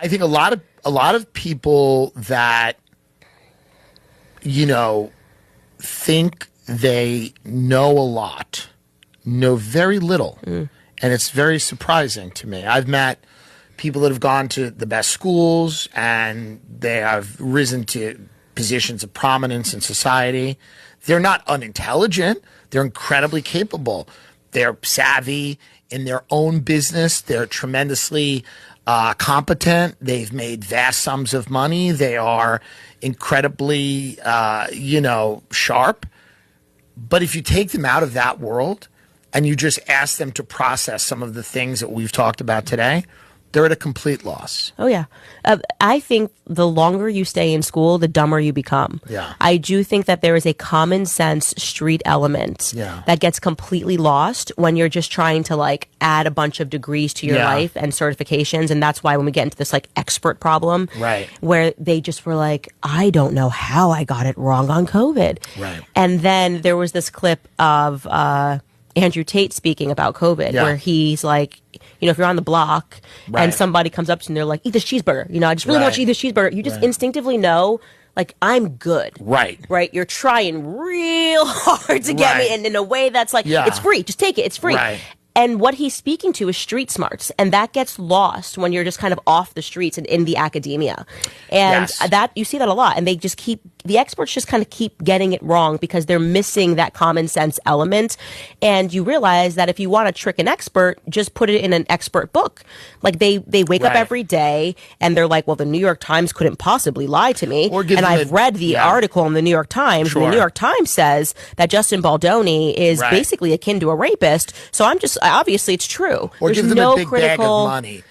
I think a lot of people that, you know, think they know a lot know very little. And it's very surprising to me. I've met people that have gone to the best schools and they have risen to positions of prominence in society. They're not unintelligent. They're incredibly capable. They're savvy in their own business. They're tremendously competent. They've made vast sums of money. They are incredibly, sharp. But if you take them out of that world and you just ask them to process some of the things that we've talked about today, they're at a complete loss. Oh, yeah. I think the longer you stay in school, the dumber you become. Yeah. I do think that there is a common sense street element that gets completely lost when you're just trying to like add a bunch of degrees to your life and certifications. And that's why when we get into this like expert problem, where they just were like, I don't know how I got it wrong on COVID. Right. And then there was this clip of Andrew Tate speaking about COVID where he's like, you know, if you're on the block and somebody comes up to you and they're like, eat this cheeseburger, you know, I just really want you to eat this cheeseburger. You just instinctively know, like, I'm good. Right. You're trying real hard to get me and in a way that's like, it's free. Just take it. It's free. Right. And what he's speaking to is street smarts. And that gets lost when you're just kind of off the streets and in the academia. And that you see that a lot. And they just the experts just kind of keep getting it wrong because they're missing that common sense element. And you realize that if you want to trick an expert, just put it in an expert book. Like they wake up every day and they're like, well, the New York Times couldn't possibly lie to me. And I've read the article in the New York Times. And the New York Times says that Justin Baldoni is basically akin to a rapist. So I'm just, obviously it's true. Or There's give them no a big bag of money.